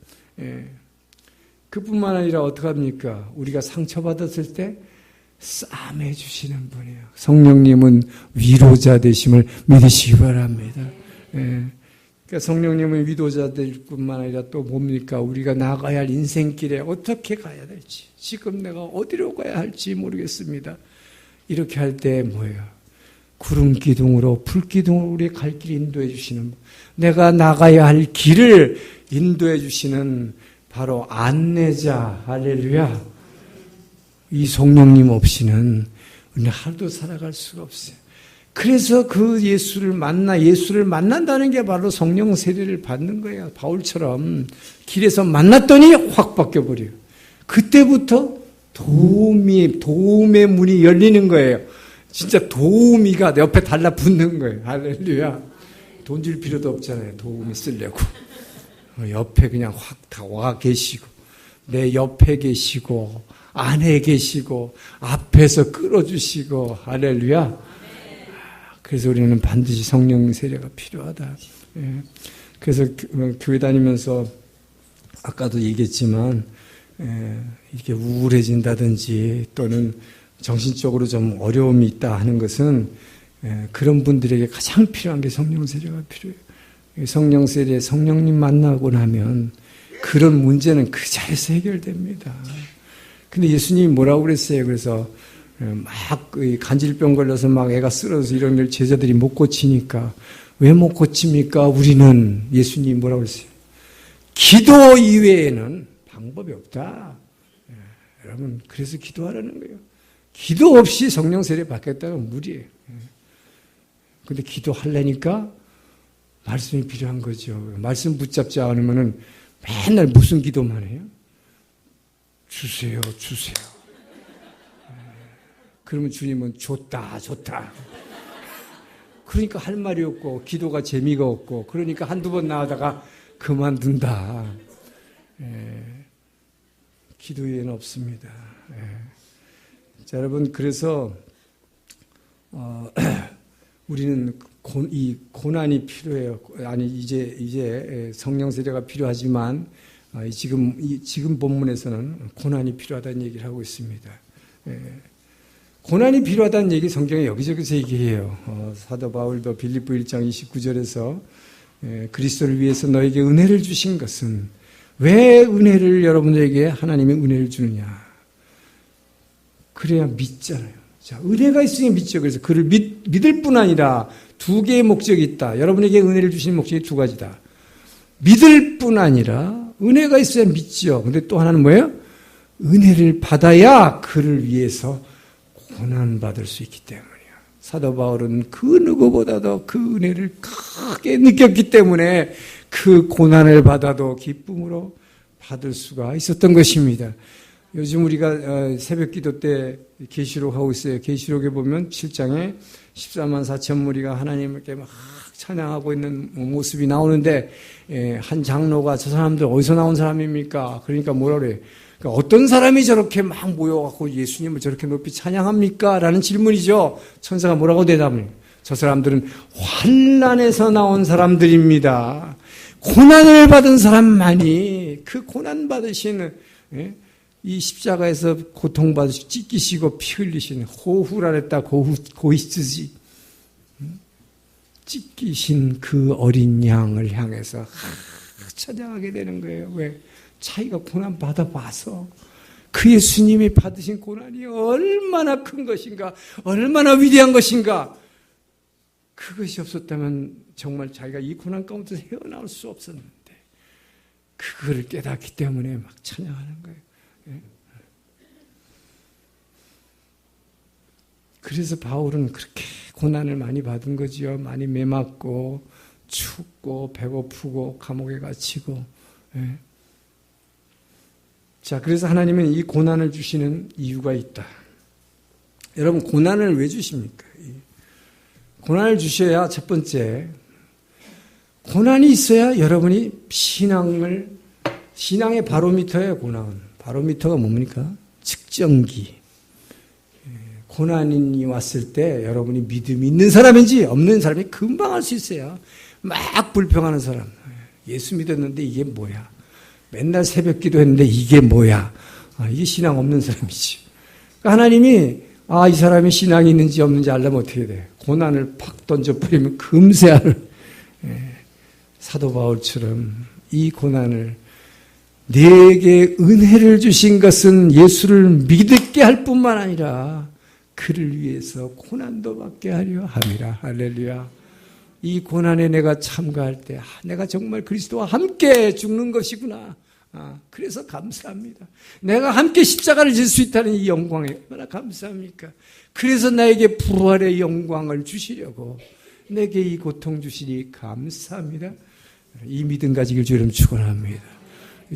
그뿐만 아니라 어떻게 합니까? 우리가 상처받았을 때 싸매 주시는 분이에요. 성령님은 위로자 되심을 믿으시기 바랍니다. 그러니까 성령님은 위로자 될 뿐만 아니라 또 뭡니까? 우리가 나가야 할 인생길에 어떻게 가야 될지, 지금 내가 어디로 가야 할지 모르겠습니다. 이렇게 할 때 뭐예요? 구름 기둥으로, 불 기둥으로 우리의 갈 길 인도해 주시는, 내가 나가야 할 길을 인도해 주시는 바로 안내자. 할렐루야. 이 성령님 없이는 우리는 하루도 살아갈 수가 없어요. 그래서 그 예수를 만난다는 게 바로 성령 세례를 받는 거예요. 바울처럼 길에서 만났더니 확 바뀌어버려요. 그때부터 도움의 문이 열리는 거예요. 진짜 도우미가 옆에 달라붙는 거예요. 할렐루야. 돈 줄 필요도 없잖아요. 도우미 쓰려고. 옆에 그냥 확 다 와 계시고, 내 옆에 계시고, 안에 계시고, 앞에서 끌어주시고, 할렐루야. 그래서 우리는 반드시 성령 세례가 필요하다. 그래서 교회 다니면서 아까도 얘기했지만, 이렇게 우울해진다든지 또는 정신적으로 좀 어려움이 있다 하는 것은 그런 분들에게 가장 필요한 게 성령 세례가 필요해요. 성령 세례, 성령님 만나고 나면 그런 문제는 그 자리에서 해결됩니다. 근데 예수님이 뭐라고 그랬어요? 그래서 막 간질병 걸려서 막 애가 쓰러져서 이런 걸 제자들이 못 고치니까, 왜 못 고칩니까? 우리는, 예수님이 뭐라고 그랬어요? 기도 이외에는 방법이 없다. 여러분, 그래서 기도하라는 거예요. 기도 없이 성령 세례 받겠다면 무리예요. 근데 기도하려니까 말씀이 필요한 거죠. 말씀 붙잡지 않으면은 맨날 무슨 기도만 해요? 주세요, 주세요. 그러면 주님은 좋다. 그러니까 할 말이 없고 기도가 재미가 없고, 그러니까 한두 번 나가다가 그만둔다. 기도에는 없습니다. 자, 여러분, 그래서 우리는 이 고난이 필요해요. 아니, 이제 성령 세례가 필요하지만 지금 본문에서는 고난이 필요하다는 얘기를 하고 있습니다. 고난이 필요하다는 얘기 성경에 여기저기서 얘기해요. 사도 바울도 빌립보 1장 29절에서 그리스도를 위해서 너에게 은혜를 주신 것은, 왜 은혜를 여러분에게 하나님이 은혜를 주느냐? 그래야 믿잖아요. 자, 은혜가 있으니 믿죠. 그래서 그를 믿을 뿐 아니라 두 개의 목적이 있다. 여러분에게 은혜를 주시는 목적이 두 가지다. 믿을 뿐 아니라 은혜가 있어야 믿죠. 근데 또 하나는 뭐예요? 은혜를 받아야 그를 위해서 고난받을 수 있기 때문이에요. 사도 바울은 그 누구보다도 그 은혜를 크게 느꼈기 때문에 그 고난을 받아도 기쁨으로 받을 수가 있었던 것입니다. 요즘 우리가 새벽 기도 때 계시록 하고 있어요. 계시록에 보면 7장에 14만 4천 무리가 하나님께 막 찬양하고 있는 모습이 나오는데, 한 장로가 저 사람들 어디서 나온 사람입니까? 그러니까 뭐라 그래요? 그러니까 어떤 사람이 저렇게 막 모여갖고 예수님을 저렇게 높이 찬양합니까? 라는 질문이죠. 천사가 뭐라고 대답을 해요? 저 사람들은 환난에서 나온 사람들입니다. 고난을 받은 사람만이 그 고난 받으시는, 이 십자가에서 고통받으시고 찢기시고 피 흘리신, 호후라 했다. 고히스지, 찢기신 그 어린 양을 향해서 찬양하게 되는 거예요. 왜? 자기가 고난 받아봐서 그 예수님이 받으신 고난이 얼마나 큰 것인가, 얼마나 위대한 것인가. 그것이 없었다면 정말 자기가 이 고난 가운데서 헤어나올 수 없었는데, 그거를 깨닫기 때문에 막 찬양하는 거예요. 그래서 바울은 그렇게 고난을 많이 받은 거지요. 많이 매맞고 춥고 배고프고 감옥에 갇히고. 자, 그래서 하나님은 이 고난을 주시는 이유가 있다. 여러분, 고난을 왜 주십니까? 고난을 주셔야, 첫 번째, 고난이 있어야 여러분이 신앙의 바로미터예요. 고난은 바로미터가 뭡니까? 측정기. 고난이 왔을 때 여러분이 믿음이 있는 사람인지 없는 사람이 금방 알 수 있어요. 막 불평하는 사람. 예수 믿었는데 이게 뭐야? 맨날 새벽 기도했는데 이게 뭐야? 이게 신앙 없는 사람이지. 그러니까 하나님이 이 사람이 신앙이 있는지 없는지 알려면 어떻게 돼? 고난을 팍 던져버리면 금세 알아. 사도 바울처럼 이 고난을 내게 은혜를 주신 것은 예수를 믿게 할 뿐만 아니라 그를 위해서 고난도 받게 하려 함이라. 할렐루야. 이 고난에 내가 참가할 때 내가 정말 그리스도와 함께 죽는 것이구나. 그래서 감사합니다. 내가 함께 십자가를 질 수 있다는 이 영광에 얼마나 감사합니까? 그래서 나에게 부활의 영광을 주시려고 내게 이 고통 주시니 감사합니다. 이 믿음 가지길 주님 축원합니다.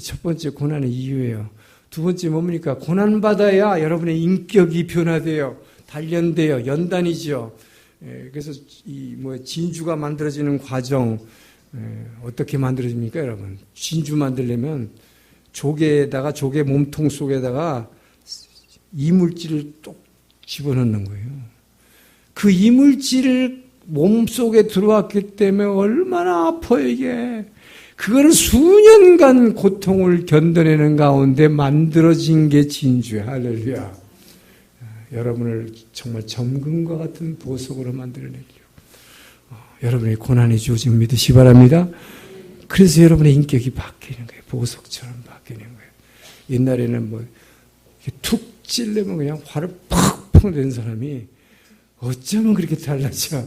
첫 번째 고난의 이유예요. 두 번째 뭡니까? 고난받아야 여러분의 인격이 변화돼요. 단련돼요. 연단이죠. 그래서 진주가 만들어지는 과정 어떻게 만들어집니까, 여러분? 진주 만들려면 조개 몸통 속에다가 이물질을 똑 집어넣는 거예요. 그 이물질을 몸속에 들어왔기 때문에 얼마나 아파요, 이게. 그거를 수년간 고통을 견뎌내는 가운데 만들어진 게 진주야. 할렐루야. 여러분을 정말 정금과 같은 보석으로 만들어내려고. 여러분의 고난이 주어진 믿으시 바랍니다. 그래서 여러분의 인격이 바뀌는 거예요. 보석처럼 바뀌는 거예요. 옛날에는 이렇게 툭 찔르면 그냥 화를 팍팍 내는 사람이 어쩌면 그렇게 달라져.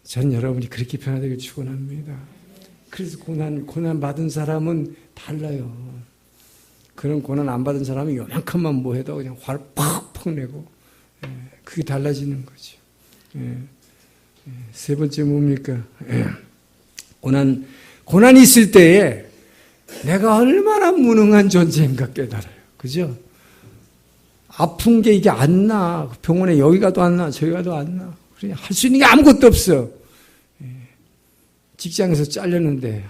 전 여러분이 그렇게 변화되길 축원합니다. 그래서 고난 받은 사람은 달라요. 그런 고난 안 받은 사람이 요만큼만 뭐 해도 그냥 화를 팍팍 내고, 그게 달라지는 거죠. 세 번째 뭡니까? 고난이 있을 때에 내가 얼마나 무능한 존재인가 깨달아요. 그죠? 아픈 게 이게 안 나. 병원에 여기 가도 안 나, 저기 가도 안 나. 할 수 있는 게 아무것도 없어. 직장에서 잘렸는데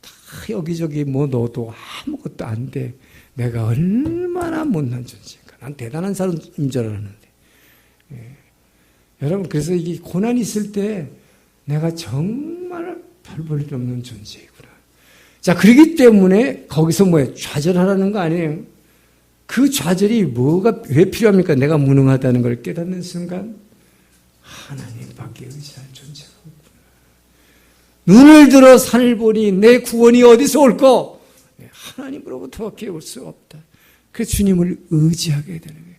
다 여기저기 뭐 넣어도 아무것도 안 돼. 내가 얼마나 못난 존재인가. 난 대단한 사람인 줄 알았는데. 여러분, 그래서 이게 고난이 있을 때 내가 정말 별 볼 일 없는 존재이구나. 자, 그렇기 때문에 거기서 좌절하라는 거 아니에요. 그 좌절이 왜 필요합니까? 내가 무능하다는 걸 깨닫는 순간 하나님밖에 의지할 존재가 없구나. 눈을 들어 산을 보니 내 구원이 어디서 올꼬? 하나님으로부터밖에 올 수 없다. 그래서 주님을 의지하게 되는 거예요.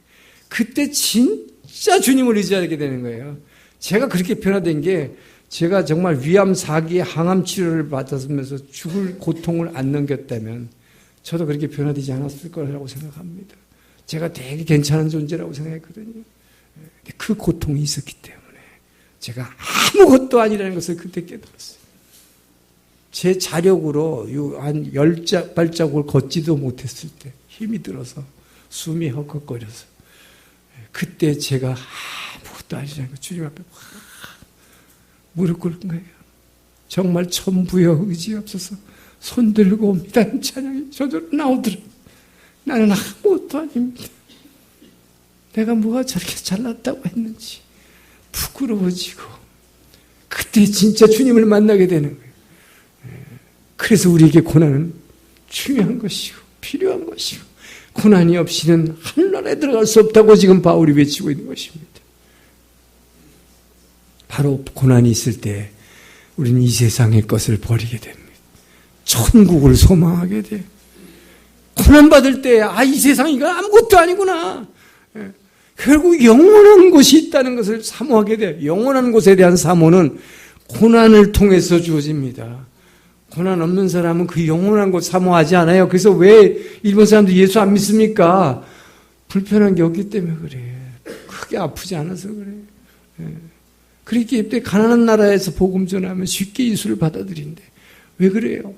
그때 진짜 주님을 의지하게 되는 거예요. 제가 그렇게 변화된 게 제가 정말 위암 4기 항암 치료를 받았으면서 죽을 고통을 안 넘겼다면 저도 그렇게 변화되지 않았을 거라고 생각합니다. 제가 되게 괜찮은 존재라고 생각했거든요. 근데 그 고통이 있었기 때문에 제가 아무것도 아니라는 것을 그때 깨달았어요. 제 자력으로 한 10발자국을 걷지도 못했을 때 힘이 들어서 숨이 헉헉거려서 그때 제가 아무것도 아니라는 거 주님 앞에 무릎 꿇은 거예요. 정말 천부여 의지 없어서 손 들고 옵니다. 찬양이 저절로 나오더라고요. 나는 아무것도 아닙니다. 내가 뭐가 저렇게 잘났다고 했는지 부끄러워지고 그때 진짜 주님을 만나게 되는 거예요. 그래서 우리에게 고난은 중요한 것이고 필요한 것이고 고난이 없이는 하늘나라에 들어갈 수 없다고 지금 바울이 외치고 있는 것입니다. 바로 고난이 있을 때 우리는 이 세상의 것을 버리게 됩니다. 천국을 소망하게 돼요. 고난받을 때 이 세상이 이거 아무것도 아니구나. 결국 영원한 곳이 있다는 것을 사모하게 돼요. 영원한 곳에 대한 사모는 고난을 통해서 주어집니다. 고난 없는 사람은 그 영원한 곳 사모하지 않아요. 그래서 왜 일본 사람들 예수 안 믿습니까? 불편한 게 없기 때문에 그래. 크게 아프지 않아서 그래. 그렇기 때문에 가난한 나라에서 복음 전하면 쉽게 예수를 받아들인대. 왜 그래요?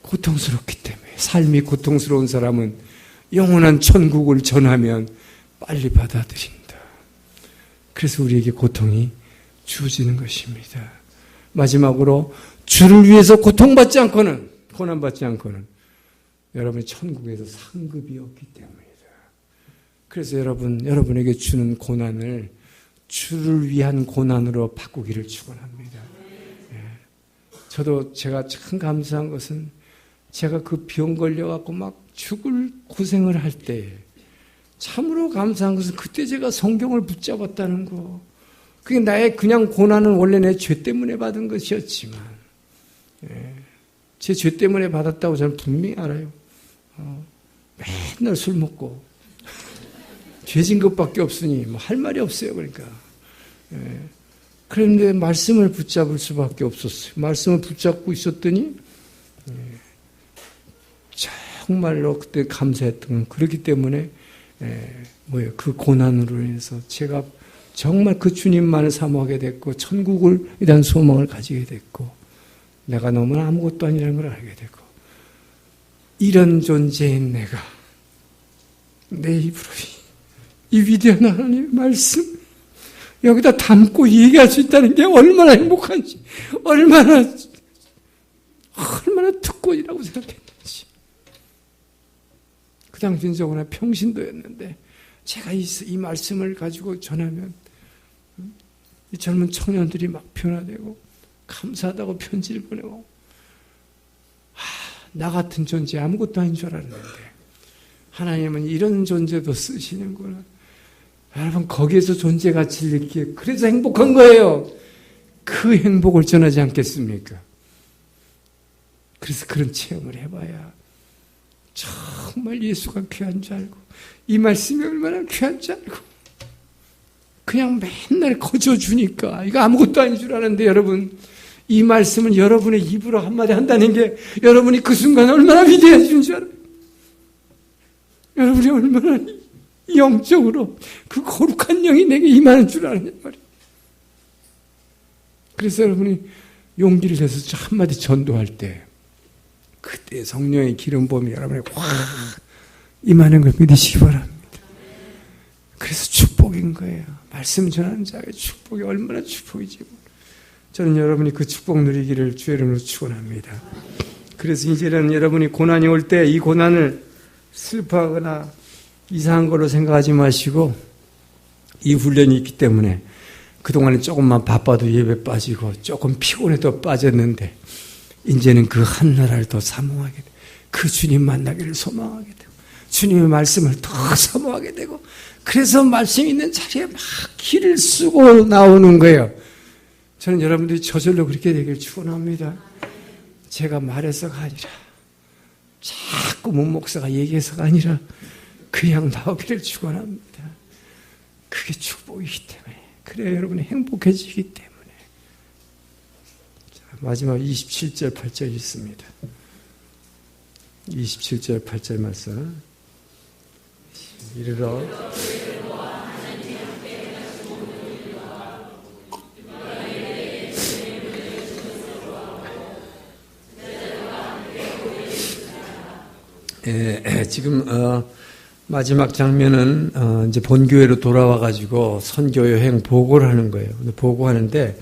고통스럽기 때문에. 삶이 고통스러운 사람은 영원한 천국을 전하면 빨리 받아들인다. 그래서 우리에게 고통이 주어지는 것입니다. 마지막으로 주를 위해서 고통받지 않고는, 고난받지 않고는 여러분이 천국에서 상급이 없기 때문이다. 그래서 여러분에게 주는 고난을 주를 위한 고난으로 바꾸기를 축원합니다. 저도 제가 참 감사한 것은 제가 그 병 걸려갖고 막 죽을 고생을 할 때 참으로 감사한 것은 그때 제가 성경을 붙잡았다는 거. 그게 나의 그냥 고난은 원래 내 죄 때문에 받은 것이었지만 제 죄 때문에 받았다고 저는 분명히 알아요. 맨날 술 먹고 죄진 것밖에 없으니 뭐 할 말이 없어요. 그러니까 그런데 말씀을 붙잡을 수밖에 없었어요. 말씀을 붙잡고 있었더니 정말로 그때 감사했던 건 그렇기 때문에 그 고난으로 인해서 제가 정말 그 주님만을 사모하게 됐고 천국을 대한 소망을 가지게 됐고 내가 너무나 아무것도 아니라는 걸 알게 되고 이런 존재인 내가 내 입으로 이 위대한 하나님의 말씀 여기다 담고 얘기할 수 있다는 게 얼마나 행복한지 얼마나 특권이라고 생각했는지. 그 당시엔 저거나 평신도였는데 제가 이 말씀을 가지고 전하면 이 젊은 청년들이 막 변화되고 감사하다고 편지를 보내고 나 같은 존재 아무것도 아닌 줄 알았는데 하나님은 이런 존재도 쓰시는구나. 여러분 거기에서 존재 가치를 느끼게 그래서 행복한 거예요. 그 행복을 전하지 않겠습니까? 그래서 그런 체험을 해봐야 정말 예수가 귀한 줄 알고 이 말씀이 얼마나 귀한 줄 알고 그냥 맨날 거저주니까 이거 아무것도 아닌 줄 아는데 여러분 이 말씀은 여러분의 입으로 한마디 한다는 게 여러분이 그 순간 얼마나 위대해진 줄 알아요. 여러분이 얼마나 영적으로 그 거룩한 영이 내게 임하는 줄 아느냐 말이에요. 그래서 여러분이 용기를 내서 한마디 전도할 때 그때 성령의 기름 부음이 여러분에게 확 임하는 걸 믿으시기 바랍니다. 그래서 축복인 거예요. 말씀 전하는 자의 축복이 얼마나 축복이지. 저는 여러분이 그 축복 누리기를 주의 이름으로 축원합니다. 그래서 이제는 여러분이 고난이 올 때 이 고난을 슬퍼하거나 이상한 걸로 생각하지 마시고 이 훈련이 있기 때문에 그동안에 조금만 바빠도 예배 빠지고 조금 피곤해도 빠졌는데 이제는 그 한나라를 더 사모하게 되고 그 주님 만나기를 소망하게 되고 주님의 말씀을 더 사모하게 되고 그래서 말씀 있는 자리에 막 길을 쓰고 나오는 거예요. 저는 여러분들이 저절로 그렇게 되기를 축원합니다. 제가 말해서가 아니라 자꾸 문 목사가 얘기해서가 아니라 그냥 나오기를 축원합니다. 그게 축복이기 때문에 그래야 여러분이 행복해지기 때문에. 자, 마지막 27절 8절 있습니다. 27절 8절 말씀 이르러 지금 마지막 장면은 이제 본교회로 돌아와가지고 선교 여행 보고를 하는 거예요. 근데 보고하는데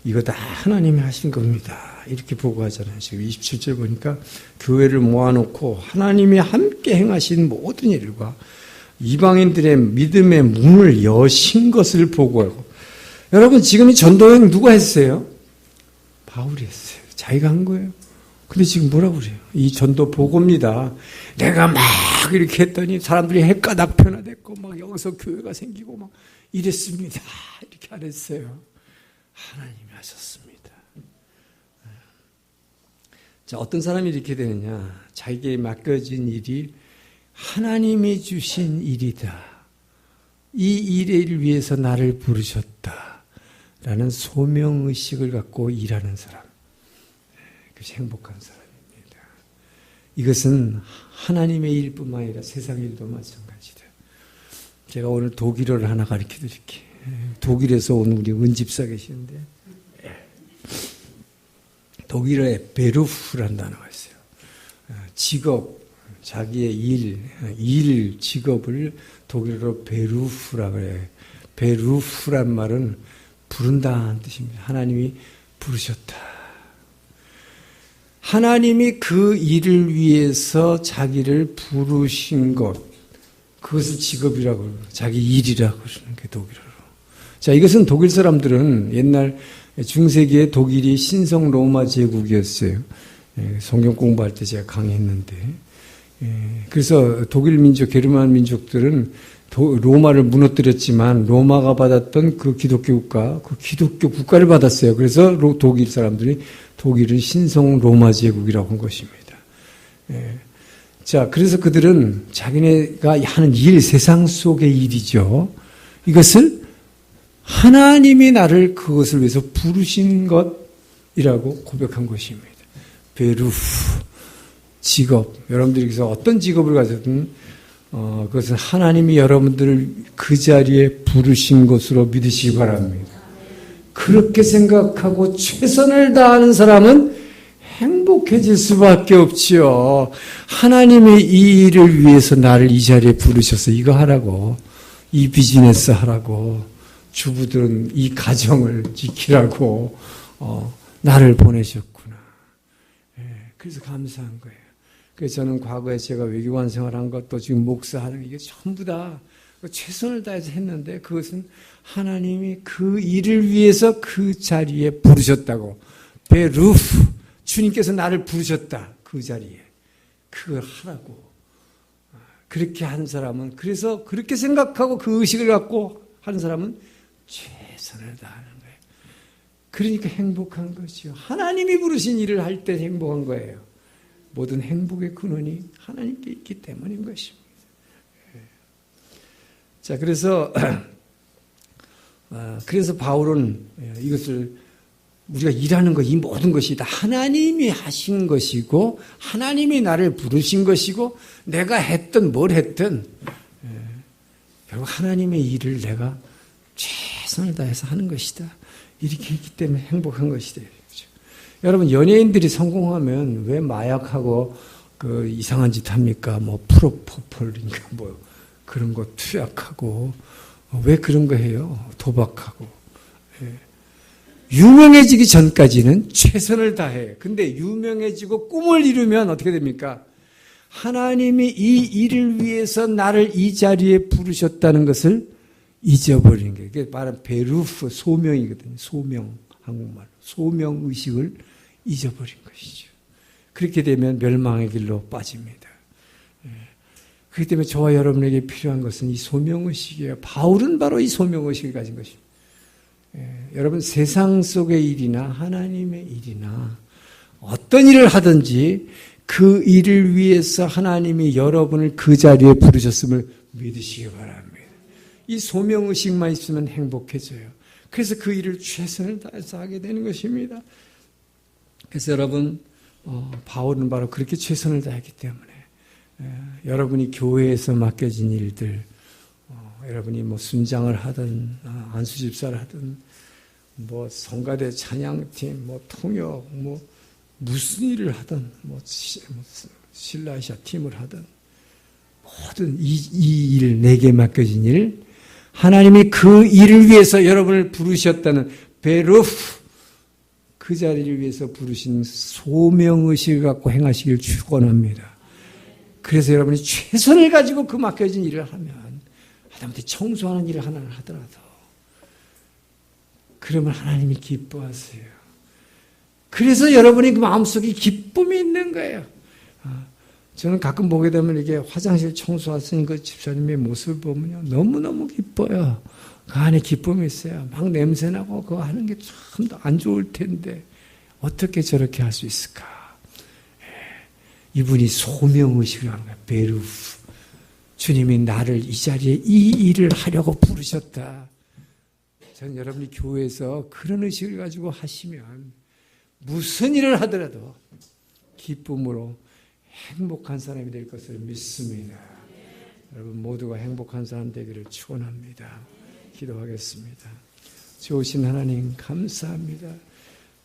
이거 다 하나님이 하신 겁니다. 이렇게 보고하잖아요. 지금 27절 보니까 교회를 모아놓고 하나님이 함께 행하신 모든 일과 이방인들의 믿음의 문을 여신 것을 보고하고. 여러분 지금 이 전도여행 누가 했어요? 바울이 했어요. 자기가 한 거예요. 근데 지금 뭐라고 그래요? 이 전도 보고입니다. 내가 막 이렇게 했더니 사람들이 헷가닥 변화됐고 막 여기서 교회가 생기고 막 이랬습니다. 이렇게 안 했어요. 하나님이 하셨습니다. 자, 어떤 사람이 이렇게 되느냐? 자기에게 맡겨진 일이 하나님이 주신 일이다. 이 일을 위해서 나를 부르셨다. 라는 소명의식을 갖고 일하는 사람. 그것이 행복한 사람입니다. 이것은 하나님의 일뿐만 아니라 세상 일도 마찬가지다. 제가 오늘 독일어를 하나 가르쳐 드릴게요. 독일에서 온 우리 은집사 계시는데 독일어에 베루프라는 단어가 있어요. 직업, 자기의 일, 직업을 독일어로 베루프라고 해요. 베루프란 말은 부른다는 뜻입니다. 하나님이 부르셨다. 하나님이 그 일을 위해서 자기를 부르신 것, 그것을 직업이라고 그러고 자기 일이라고 그러는 게 독일어로. 자, 이것은 독일 사람들은 옛날 중세기에 독일이 신성 로마 제국이었어요. 성경 공부할 때 제가 강의했는데, 그래서 독일 민족, 게르만 민족들은 로마를 무너뜨렸지만 로마가 받았던 그 기독교 국가, 그 기독교 국가를 받았어요. 그래서 독일 사람들이 독일은 신성 로마 제국이라고 한 것입니다. 자, 그래서 그들은 자기네가 하는 일, 세상 속의 일이죠. 이것을 하나님이 나를 그것을 위해서 부르신 것이라고 고백한 것입니다. 베루프, 직업. 여러분들이 그래서 어떤 직업을 가졌든 그것은 하나님이 여러분들을 그 자리에 부르신 것으로 믿으시기 바랍니다. 그렇게 생각하고 최선을 다하는 사람은 행복해질 수밖에 없지요. 하나님의 이 일을 위해서 나를 이 자리에 부르셔서 이거 하라고, 이 비즈니스 하라고, 주부들은 이 가정을 지키라고 나를 보내셨구나. 그래서 감사한 거예요. 그래서 저는 과거에 제가 외교관 생활한 것도 지금 목사하는 이게 전부 다 최선을 다해서 했는데 그것은 하나님이 그 일을 위해서 그 자리에 부르셨다고. 베루프, 주님께서 나를 부르셨다. 그 자리에. 그걸 하라고. 그렇게 한 사람은, 그래서 그렇게 생각하고 그 의식을 갖고 하는 사람은 최선을 다하는 거예요. 그러니까 행복한 것이요. 하나님이 부르신 일을 할 때 행복한 거예요. 모든 행복의 근원이 하나님께 있기 때문인 것입니다. 자, 그래서 바울은 이것을 우리가 일하는 것, 이 모든 것이 다 하나님이 하신 것이고 하나님이 나를 부르신 것이고 내가 했든 뭘 했든 결국 하나님의 일을 내가 최선을 다해서 하는 것이다. 이렇게 했기 때문에 행복한 것이다. 여러분, 연예인들이 성공하면 왜 마약하고 그 이상한 짓 합니까? 뭐 프로포폴인가 뭐 그런 거 투약하고 왜 그런 거 해요? 도박하고. 유명해지기 전까지는 최선을 다해. 근데 유명해지고 꿈을 이루면 어떻게 됩니까? 하나님이 이 일을 위해서 나를 이 자리에 부르셨다는 것을 잊어버리는 거예요. 그게 말은 베루프, 소명이거든요. 소명, 한국말로. 소명의식을 잊어버린 것이죠. 그렇게 되면 멸망의 길로 빠집니다. 그렇기 때문에 저와 여러분에게 필요한 것은 이 소명의식이에요. 바울은 바로 이 소명의식을 가진 것입니다. 여러분, 세상 속의 일이나 하나님의 일이나 어떤 일을 하든지 그 일을 위해서 하나님이 여러분을 그 자리에 부르셨음을 믿으시기 바랍니다. 이 소명의식만 있으면 행복해져요. 그래서 그 일을 최선을 다해서 하게 되는 것입니다. 그래서 여러분, 바울은 바로 그렇게 최선을 다했기 때문에 여러분이 교회에서 맡겨진 일들, 여러분이 뭐 순장을 하든 안수집사를 하든 뭐 성가대 찬양팀, 뭐 통역, 뭐 무슨 일을 하든 뭐 실라시아 팀을 하든 모든 이 일, 내게 맡겨진 일, 하나님이 그 일을 위해서 여러분을 부르셨다는 베루프, 그 자리를 위해서 부르신 소명의식을 갖고 행하시길 축원합니다. 그래서 여러분이 최선을 가지고 그 맡겨진 일을 하면 하다못해 청소하는 일을 하나를 하더라도 그러면 하나님이 기뻐하세요. 그래서 여러분이 그 마음속에 기쁨이 있는 거예요. 저는 가끔 보게 되면 이게 화장실 청소하신 그 집사님의 모습을 보면요. 너무너무 기뻐요. 그 안에 기쁨이 있어요. 막 냄새나고 그거 하는 게 참 안 좋을 텐데 어떻게 저렇게 할 수 있을까? 이분이 소명의식을 하는 거예요. 베루프. 주님이 나를 이 자리에 이 일을 하려고 부르셨다. 저는 여러분이 교회에서 그런 의식을 가지고 하시면 무슨 일을 하더라도 기쁨으로 행복한 사람이 될 것을 믿습니다. 여러분 모두가 행복한 사람 되기를 축원합니다. 기도하겠습니다. 좋으신 하나님 감사합니다.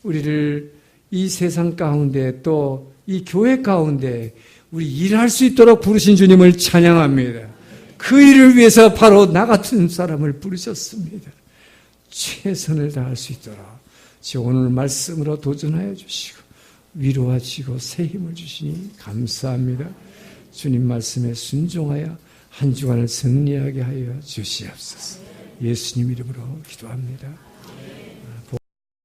우리를 이 세상 가운데 또 이 교회 가운데 우리 일할 수 있도록 부르신 주님을 찬양합니다. 그 일을 위해서 바로 나 같은 사람을 부르셨습니다. 최선을 다할 수 있도록 오늘 말씀으로 도전하여 주시고 위로하시고 새 힘을 주시니 감사합니다. 주님 말씀에 순종하여 한 주간을 승리하게 하여 주시옵소서. 예수님 이름으로 기도합니다.